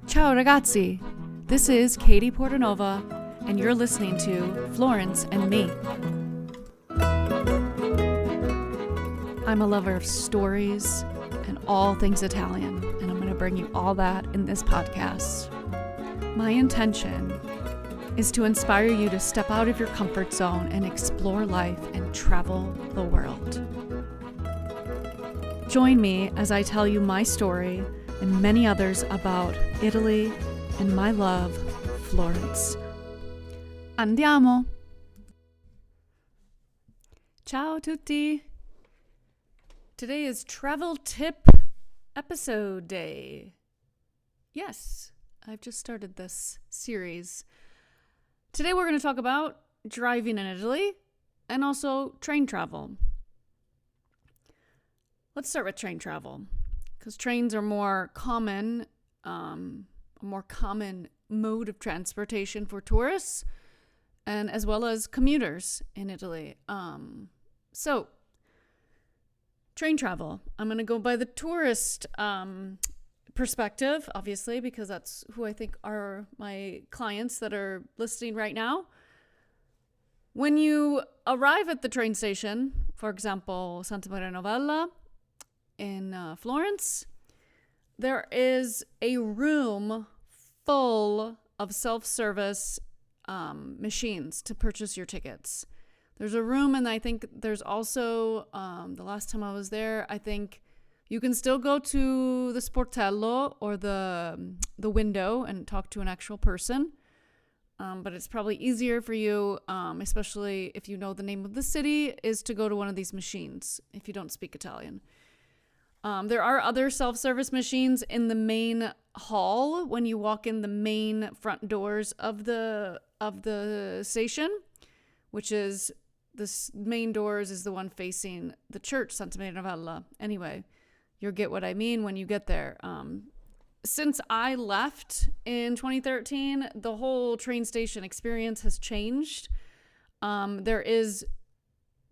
Ciao ragazzi, this is Katie Portanova, and you're listening to Florence and Me. I'm a lover of stories and all things Italian, and I'm going to bring you all that in this podcast. My intention is to inspire you to step out of your comfort zone and explore life and travel the world. Join me as I tell you my story and many others about Italy and my love, Florence. Andiamo! Ciao tutti! Today is Travel Tip Episode Day. Yes, I've just started this series. Today we're going to talk about driving in Italy and also train travel. Let's start with train travel, because trains are a more common mode of transportation for tourists and as well as commuters in Italy. So, train travel. I'm going to go by the tourist perspective, obviously, because that's who I think are my clients that are listening right now. When you arrive at the train station, for example, Santa Maria Novella in Florence, there is a room full of self-service machines to purchase your tickets. There's a room, and I think there's also, the last time I was there, I think you can still go to the sportello or the window and talk to an actual person. But it's probably easier for you, especially if you know the name of the city, is to go to one of these machines if you don't speak Italian. There are other self-service machines in the main hall when you walk in the main front doors of the station, which is the main doors is the one facing the church, Santa Maria Novella. Anyway, you'll get what I mean when you get there. Since I left in 2013, the whole train station experience has changed. There is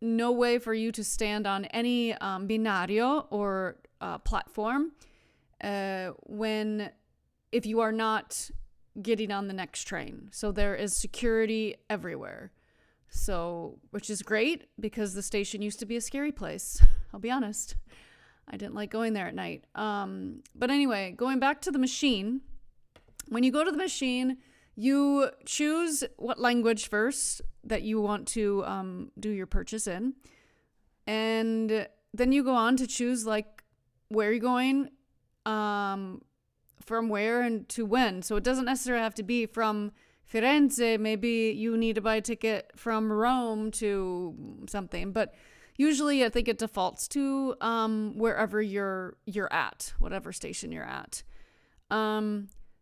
no way for you to stand on any binario or platform if you are not getting on the next train. So there is security everywhere. So, which is great because the station used to be a scary place. I'll be honest. I didn't like going there at night. But anyway, going back to the machine, when you go to the machine, you choose what language first that you want to do your purchase in. And then you go on to choose like where you're going, from where and to when. So it doesn't necessarily have to be from Firenze. Maybe you need to buy a ticket from Rome to something. But usually I think it defaults to wherever you're at, whatever station you're at.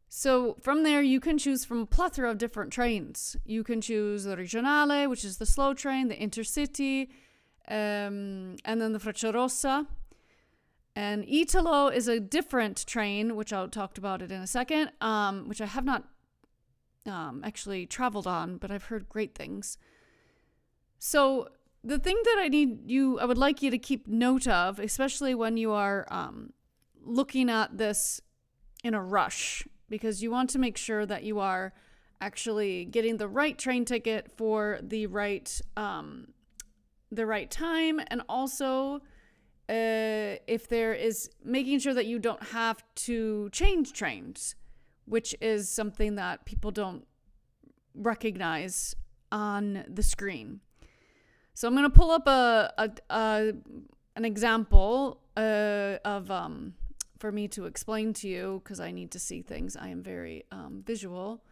So from there, you can choose from a plethora of different trains. You can choose the Regionale, which is the slow train, the Intercity, and then the Frecciarossa. And Italo is a different train, which I'll talk about it in a second, which I have not actually traveled on, but I've heard great things. So the thing that I would like you to keep note of, especially when you are looking at this in a rush, because you want to make sure that you are actually getting the right train ticket for the right time, and also if there is making sure that you don't have to change trains, which is something that people don't recognize on the screen. So I'm going to pull up an example for me to explain to you, because I need to see things. I am very visual.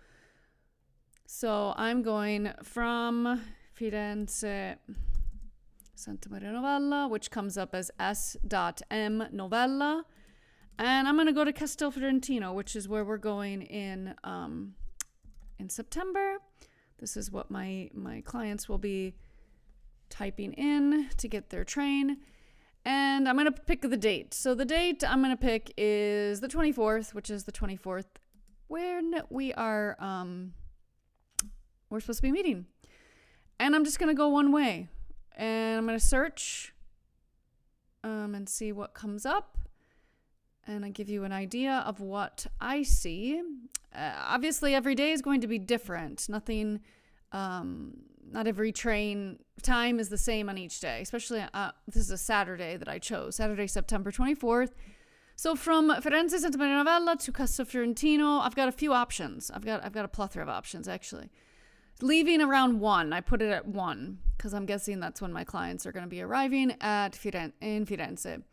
So I'm going from Firenze, Santa Maria Novella, which comes up as S.M. Novella. And I'm going to go to Castelfiorentino, which is where we're going in September. This is what my clients will be typing in to get their train. And I'm going to pick the date. So the date I'm going to pick is the 24th, which is the 24th when we are, we're supposed to be meeting. And I'm just going to go one way. And I'm going to search and see what comes up. and I give you an idea of what I see. Obviously, every day is going to be different. Nothing, not every train time is the same on each day, especially this is a Saturday that I chose, Saturday, September 24th. So from Firenze, Santa Maria Novella to Castel Fiorentino, I've got a few options. I've got a plethora of options, actually. Leaving around 1, I put it at 1, because I'm guessing that's when my clients are going to be arriving in Firenze.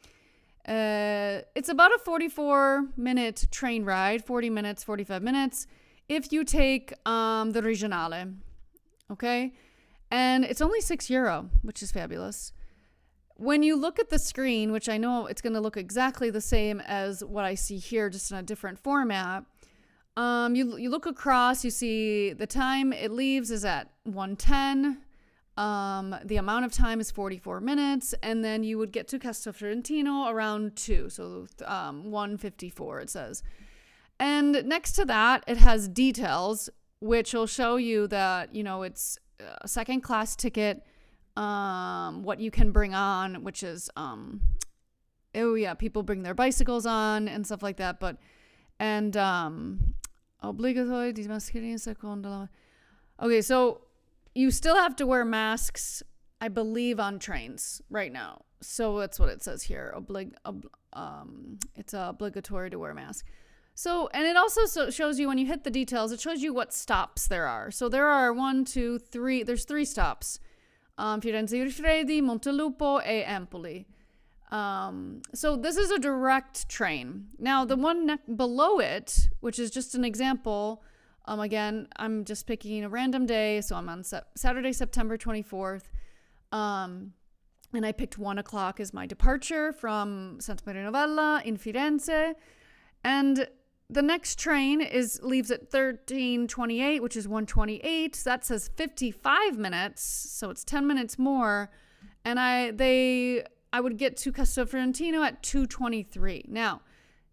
It's about a 44-minute train ride, 40 minutes, 45 minutes, if you take the Regionale, okay? And it's only €6, which is fabulous. When you look at the screen, which I know it's going to look exactly the same as what I see here, just in a different format, you look across, you see the time it leaves is at 1:10. The amount of time is 44 minutes, and then you would get to Castel Fiorentino around 2, so 1:54 it says. And next to that, it has details, which will show you that, it's a second class ticket, what you can bring on, which is, people bring their bicycles on and stuff like that, obligatory di mascherine secondo. Okay, so you still have to wear masks, I believe, on trains right now. So that's what it says here. It's obligatory to wear a mask. So, and it also shows you when you hit the details, it shows you what stops there are. So there are there's 3 stops. Firenze Girifredi, Montelupo, e Empoli. So this is a direct train. Now, the one below it, which is just an example, again, I'm just picking a random day, so I'm on Saturday, September 24th, and I picked 1 o'clock as my departure from Santa Maria Novella in Firenze, and the next train leaves at 13:28, which is 1:28. So that says 55 minutes, so it's 10 minutes more, and I would get to Castel Fiorentino at 2:23. Now,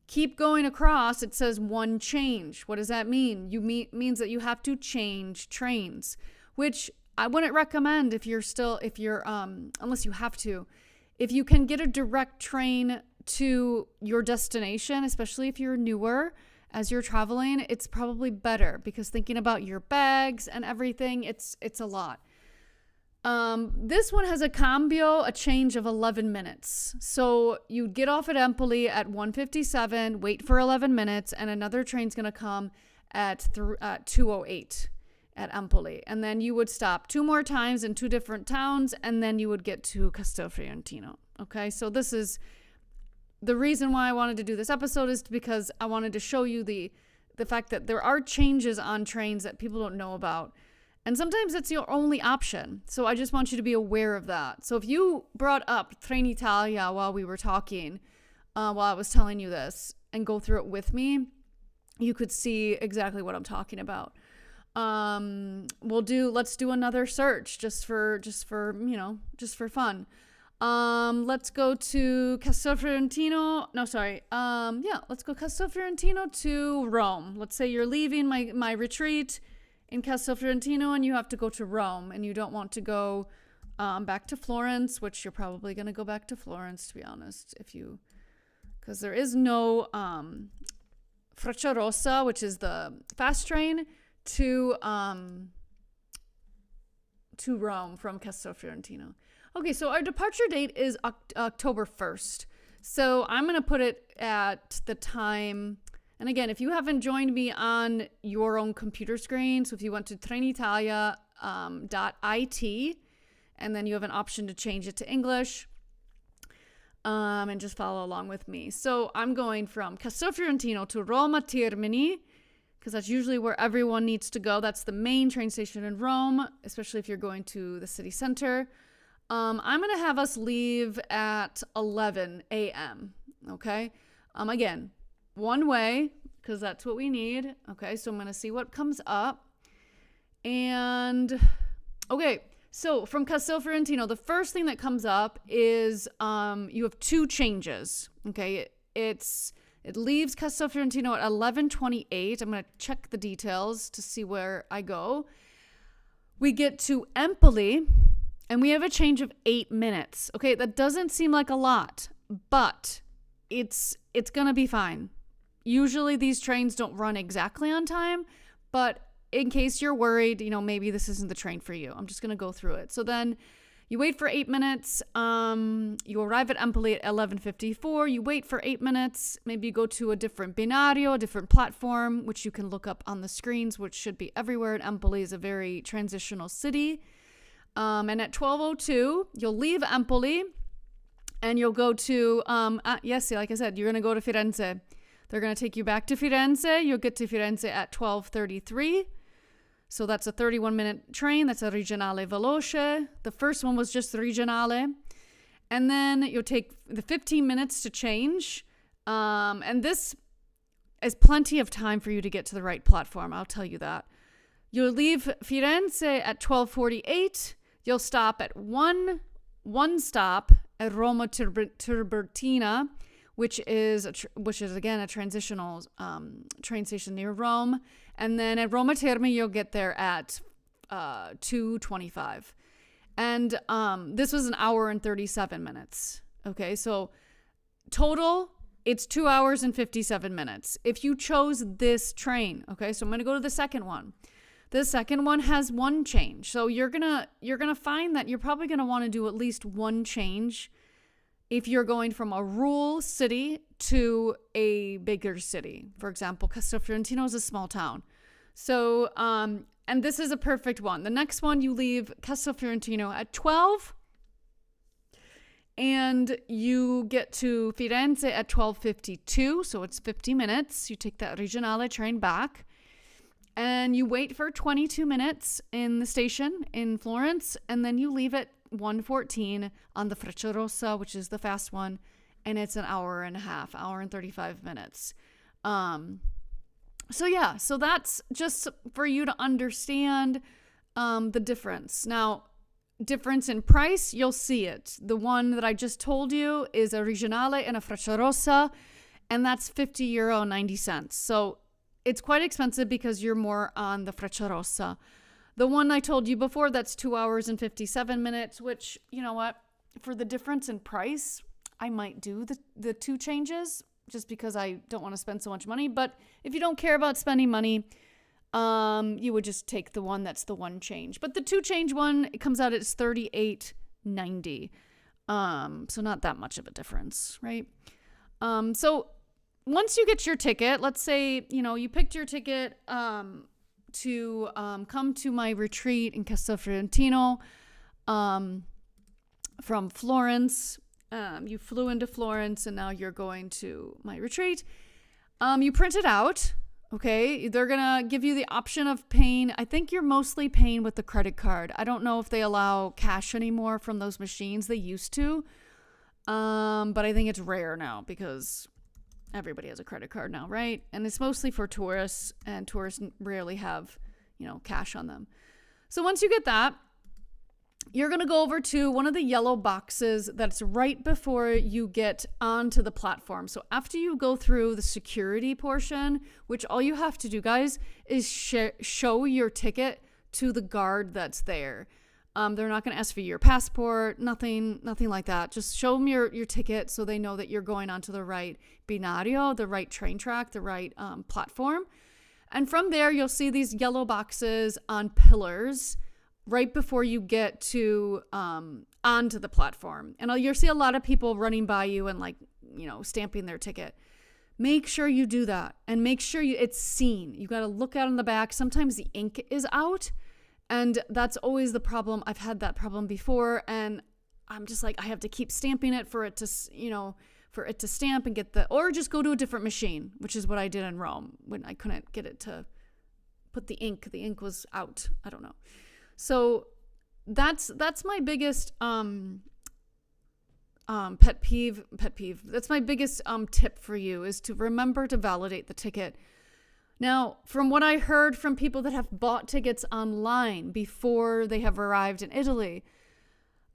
keep going across, it says 1 change. What does that mean? Means that you have to change trains, which I wouldn't recommend unless you have to. If you can get a direct train to your destination, especially if you're newer as you're traveling, it's probably better, because thinking about your bags and everything, it's a lot. This one has a change of 11 minutes. So you'd get off at Empoli at 1:57, wait for 11 minutes, and another train's going to come at 2:08 at Empoli. And then you would stop 2 more times in 2 different towns, and then you would get to Castel Fiorentino. Okay, so this is the reason why I wanted to do this episode, is because I wanted to show you the fact that there are changes on trains that people don't know about. And sometimes it's your only option. So I just want you to be aware of that. So if you brought up Trenitalia while we were talking, while I was telling you this, and go through it with me, you could see exactly what I'm talking about. Let's do another search just for fun. Let's go to Castel Fiorentino. Let's go Castel Fiorentino to Rome. Let's say you're leaving my retreat in Castel Fiorentino and you have to go to Rome, and you don't want to go back to Florence, which you're probably going to go back to Florence, to be honest, because there is no Frecciarossa, which is the fast train to Rome from Castel Fiorentino. Okay, so our departure date is October 1st. So I'm going to put it at the time. And again, if you haven't joined me on your own computer screen, so if you went to trenitalia.it, and then you have an option to change it to English, and just follow along with me. So I'm going from Castel Fiorentino to Roma Termini, because that's usually where everyone needs to go. That's the main train station in Rome, especially if you're going to the city center. I'm going to have us leave at 11 a.m., okay? Again, one way, because that's what we need. Okay, so I'm going to see what comes up. And, okay, so from Castel Fiorentino, the first thing that comes up is you have 2 changes, okay? It leaves Castel Fiorentino at 11:28. I'm going to check the details to see where I go. We get to Empoli, and we have a change of 8 minutes. Okay, that doesn't seem like a lot, but it's going to be fine. Usually these trains don't run exactly on time, but in case you're worried, maybe this isn't the train for you, I'm just going to go through it. So then you wait for 8 minutes. You arrive at Empoli at 11:54. You wait for 8 minutes. Maybe you go to a different binario, a different platform, which you can look up on the screens, which should be everywhere. And Empoli is a very transitional city. And at 12:02, you'll leave Empoli and you'll go to, yes, like I said, you're going to go to Firenze. They're going to take you back to Firenze. You'll get to Firenze at 12:33. So that's a 31-minute train. That's a regionale veloce. The first one was just the regionale. And then you'll take the 15 minutes to change. And this is plenty of time for you to get to the right platform. I'll tell you that. You'll leave Firenze at 12:48. You'll stop at one stop at Roma Tiburtina, which is again a transitional train station near Rome. And then at Roma Termini, you'll get there at 2:25. And this was an hour and 37 minutes. Okay, so total, it's 2 hours and 57 minutes. If you chose this train, okay, so I'm going to go to the second one. The second one has one change. So you're gonna find that you're probably going to want to do at least one change if you're going from a rural city to a bigger city. For example, Castelfiorentino is a small town. So, and this is a perfect one. The next one, you leave Castelfiorentino at 12 and you get to Firenze at 12:52. So it's 50 minutes. You take that Regionale train back and you wait for 22 minutes in the station in Florence. And then you leave at 1:14 on the Frecciarossa, which is the fast one, and it's an hour and a half, hour and 35 minutes. So that's just for you to understand the difference. Now, difference in price, you'll see it. The one that I just told you is a Regionale and a Frecciarossa, and that's €50.90. So it's quite expensive because you're more on the Frecciarossa. The one I told you before, that's 2 hours and 57 minutes, which, you know what, for the difference in price, I might do the two changes just because I don't want to spend so much money. But if you don't care about spending money, you would just take the one that's the one change. But the two change one, it comes out as $38.90. So not that much of a difference, right? So once you get your ticket, let's say, you picked your ticket to come to my retreat in Castelfiorentino from Florence. You flew into Florence and now you're going to my retreat. You print it out, okay? They're going to give you the option of paying. I think you're mostly paying with the credit card. I don't know if they allow cash anymore from those machines. They used to. But I think it's rare now because everybody has a credit card now, right? And it's mostly for tourists, and tourists rarely have, cash on them. So once you get that, you're going to go over to one of the yellow boxes that's right before you get onto the platform. So after you go through the security portion, which all you have to do, guys, is show your ticket to the guard that's there. They're not going to ask for your passport, nothing like that. Just show them your ticket so they know that you're going onto the right binario, the right train track, the right platform. And from there, you'll see these yellow boxes on pillars right before you get to onto the platform. And you'll see a lot of people running by you and stamping their ticket. Make sure you do that and make sure it's seen. You got to look out in the back. Sometimes the ink is out. And that's always the problem. I've had that problem before, and I'm just like, I have to keep stamping it for it to, for it to stamp and or just go to a different machine, which is what I did in Rome when I couldn't get it to put the ink. The ink was out. I don't know. So that's my biggest pet peeve. That's my biggest tip for you, is to remember to validate the ticket. Now, from what I heard from people that have bought tickets online before they have arrived in Italy,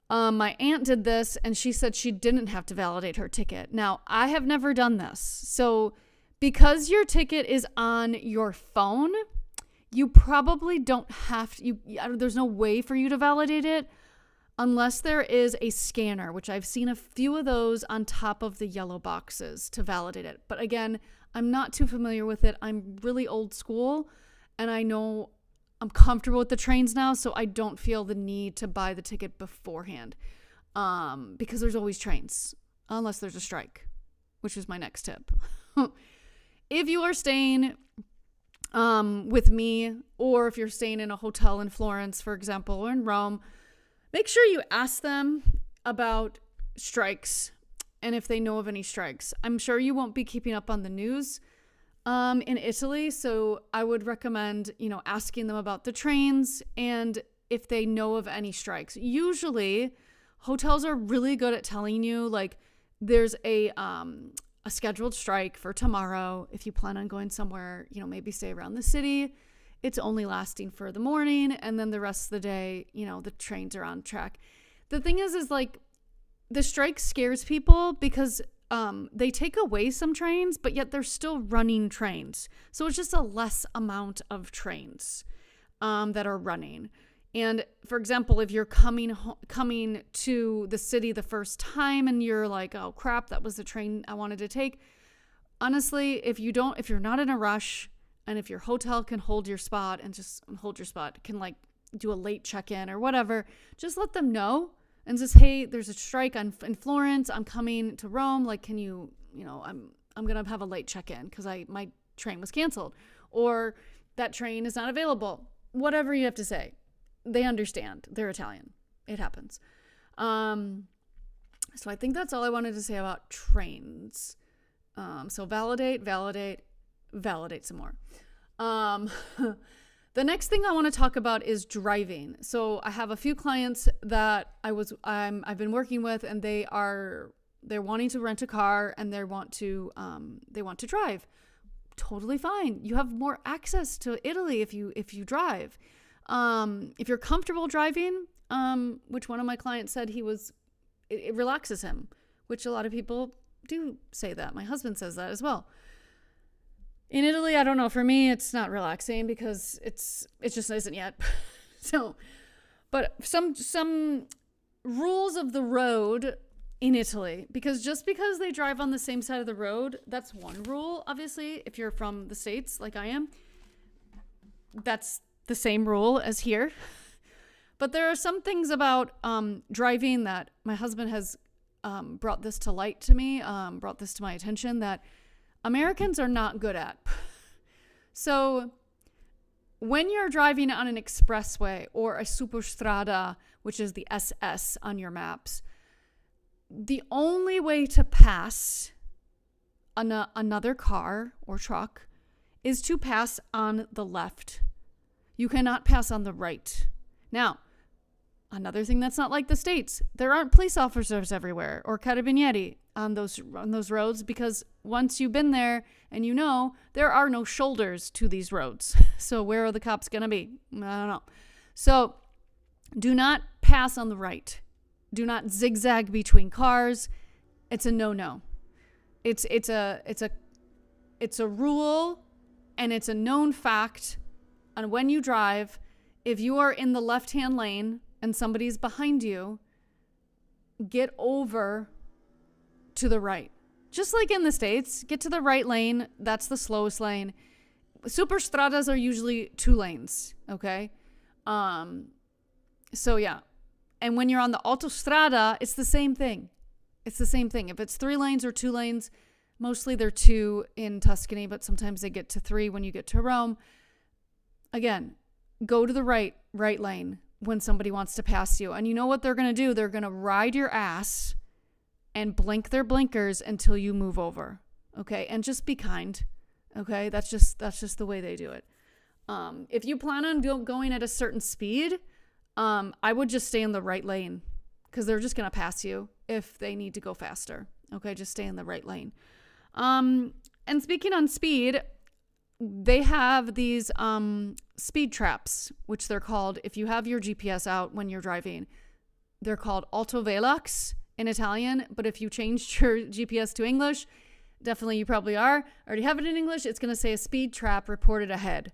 my aunt did this and she said she didn't have to validate her ticket. Now, I have never done this. So because your ticket is on your phone, you probably don't have to, there's no way for you to validate it unless there is a scanner, which I've seen a few of those on top of the yellow boxes to validate it. But again, I'm not too familiar with it. I'm really old school, and I know I'm comfortable with the trains now, so I don't feel the need to buy the ticket beforehand, because there's always trains, unless there's a strike, which is my next tip. If you are staying with me, or if you're staying in a hotel in Florence, for example, or in Rome, make sure you ask them about strikes and if they know of any strikes. I'm sure you won't be keeping up on the news in Italy, so I would recommend, asking them about the trains and if they know of any strikes. Usually, hotels are really good at telling you, like, there's a scheduled strike for tomorrow. If you plan on going somewhere, maybe stay around the city. It's only lasting for the morning, and then the rest of the day, the trains are on track. The thing is like, the strike scares people because they take away some trains, but yet they're still running trains. So it's just a less amount of trains that are running. And for example, if you're coming to the city the first time and you're like, oh crap, that was the train I wanted to take. Honestly, if you're not in a rush, and if your hotel can hold your spot, can like do a late check-in or whatever, just let them know and just, hey, there's a strike in Florence. I'm coming to Rome. Like, can you, I'm going to have a late check-in because my train was canceled, or that train is not available. Whatever you have to say. They understand. They're Italian. It happens. So I think that's all I wanted to say about trains. So validate some more. The next thing I want to talk about is driving. So I have a few clients that I've been working with, and they're wanting to rent a car, and they want to drive. Totally fine. You have more access to Italy if you drive. If you're comfortable driving, which one of my clients said it relaxes him, which a lot of people do say that. My husband says that as well. In Italy, I don't know. For me, it's not relaxing because it just isn't yet. So, but some rules of the road in Italy, because just because they drive on the same side of the road, that's one rule. Obviously, if you're from the States like I am, that's the same rule as here. But there are some things about driving that my husband has brought this to light to me, brought this to my attention, that Americans are not good at. So when you're driving on an expressway or a superstrada, which is the SS on your maps, the only way to pass another car or truck is to pass on the left. You cannot pass on the right. Now, another thing that's not like the States, there aren't police officers everywhere or carabinieri on those roads, because once you've been there and there are no shoulders to these roads. So where are the cops going to be? I don't know. So do not pass on the right. Do not zigzag between cars. It's a no-no. It's a rule, and it's a known fact. And when you drive, if you are in the left-hand lane and somebody's behind you, get over to the right. Just like in the States, get to the right lane. That's the slowest lane. Superstradas are usually 2 lanes, okay? So yeah. And when you're on the autostrada, it's the same thing. If it's 3 lanes or 2 lanes, mostly they're 2 in Tuscany, but sometimes they get to 3 when you get to Rome. Again, go to the right lane when somebody wants to pass you. And you know what they're going to do? They're going to ride your ass and blink their blinkers until you move over. Okay? And just be kind. Okay? That's just the way they do it. If you plan on going at a certain speed, I would just stay in the right lane, because they're just going to pass you if they need to go faster. Okay? Just stay in the right lane. And speaking on speed, they have these speed traps, which they're called, if you have your GPS out when you're driving, they're called autovelox in Italian. But if you changed your GPS to English, definitely you probably already have it in English, it's going to say a speed trap reported ahead.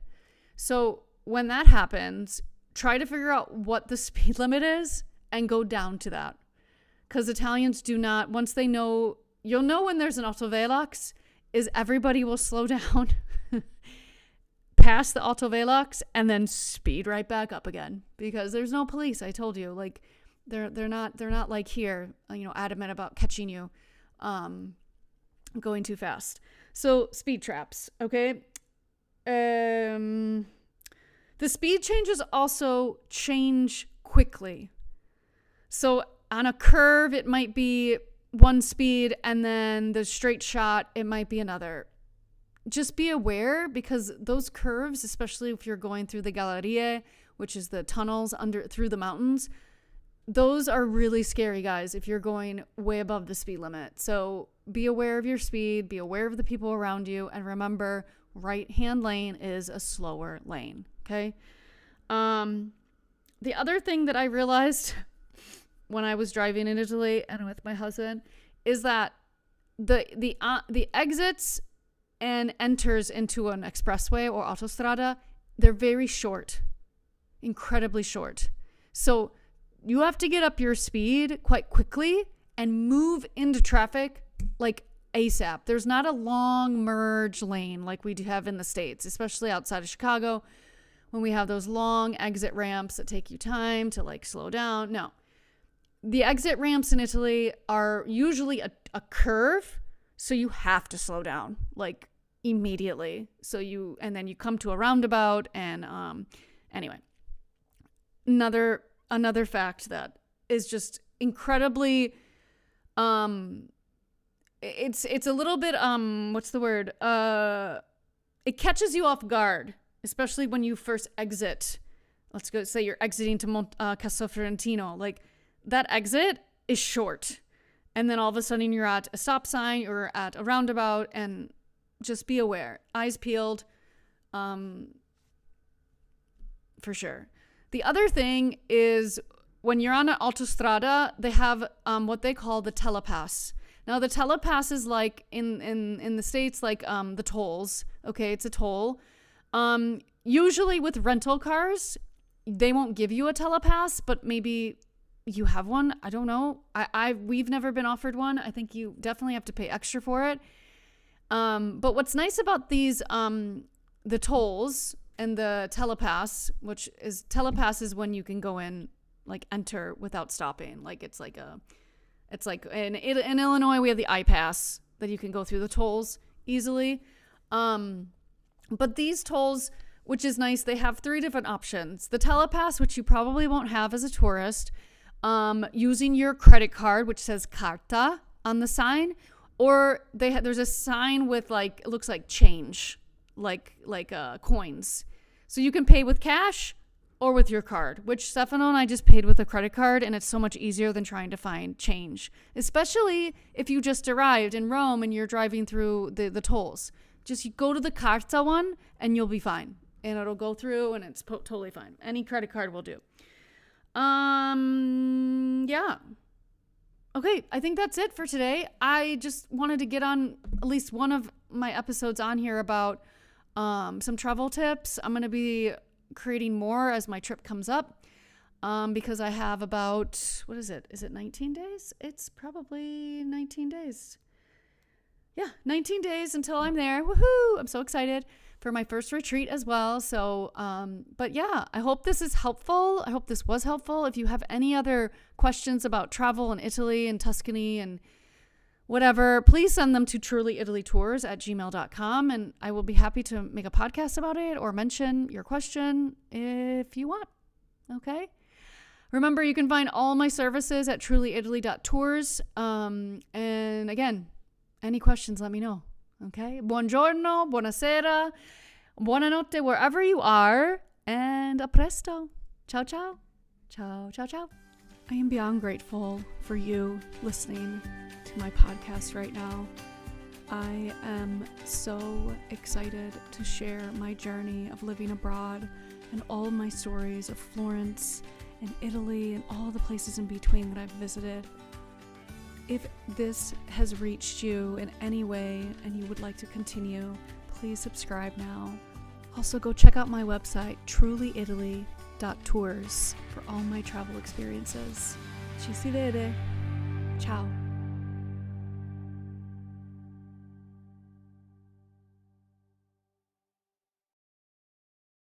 So when that happens, try to figure out what the speed limit is and go down to that. Because Italians do not, once they know, you'll know when there's an autovelox, is everybody will slow down past the autovelox and then speed right back up again. Because there's no police, I told you. Like, they're not like here, adamant about catching you going too fast. So, speed traps, okay? The speed changes also change quickly. So on a curve, it might be one speed, and then the straight shot, it might be another. Just be aware, because those curves, especially if you're going through the Gallerie, which is the tunnels through the mountains, those are really scary, guys, if you're going way above the speed limit. So be aware of your speed, be aware of the people around you, and remember, right-hand lane is a slower lane, okay? The other thing that I realized when I was driving in Italy and with my husband is that the exits and enters into an expressway or autostrada, they're very short, incredibly short. So you have to get up your speed quite quickly and move into traffic like ASAP. There's not a long merge lane like we do have in the States, especially outside of Chicago, when we have those long exit ramps that take you time to like slow down. No. The exit ramps in Italy are usually a curve, so you have to slow down like immediately. And then you come to a roundabout, and anyway. Another fact that is just incredibly it's a little bit what's the word? It catches you off guard, especially when you first exit. Let's go say you're exiting to Castel Fiorentino. Like, that exit is short. And then all of a sudden you're at a stop sign or at a roundabout, and just be aware. Eyes peeled, for sure. The other thing is, when you're on an autostrada, they have what they call the telepass. Now, the telepass is like in the States, like the tolls. Okay, it's a toll. Usually with rental cars, they won't give you a telepass, but maybe you have one. I don't know. We've never been offered one. I think you definitely have to pay extra for it. But what's nice about these, the tolls and the telepass, telepass is when you can go in, like enter without stopping. Like it's like in Illinois, we have the I-Pass that you can go through the tolls easily. But these tolls, which is nice, they have 3 different options. The telepass, which you probably won't have as a tourist, using your credit card, which says carta on the sign, or there's a sign with like, it looks like change, like coins. So you can pay with cash or with your card, which Stefano and I just paid with a credit card, and it's so much easier than trying to find change, especially if you just arrived in Rome and you're driving through the tolls. Just you go to the carta one and you'll be fine, and it'll go through, and it's totally fine. Any credit card will do. Yeah. Okay, I think that's it for today. I just wanted to get on at least one of my episodes on here about some travel tips. I'm going to be creating more as my trip comes up, because I have about, what is it? Is it 19 days? It's probably 19 days. Yeah, 19 days until I'm there. Woohoo! I'm so excited for my first retreat as well. So, but yeah, I hope this is helpful. I hope this was helpful. If you have any other questions about travel in Italy and Tuscany and whatever, please send them to trulyitalytours@gmail.com, and I will be happy to make a podcast about it or mention your question if you want. Okay? Remember, you can find all my services at trulyitaly.tours. And again, any questions, let me know. Okay? Buongiorno, buonasera, buonanotte, wherever you are, and a presto. Ciao, ciao. Ciao, ciao, ciao. I am beyond grateful for you listening to my podcast right now. I am so excited to share my journey of living abroad and all my stories of Florence and Italy and all the places in between that I've visited. If this has reached you in any way and you would like to continue, please subscribe now. Also, go check out my website, prevalent.tours for all my travel experiences. Ci si vede. Ciao.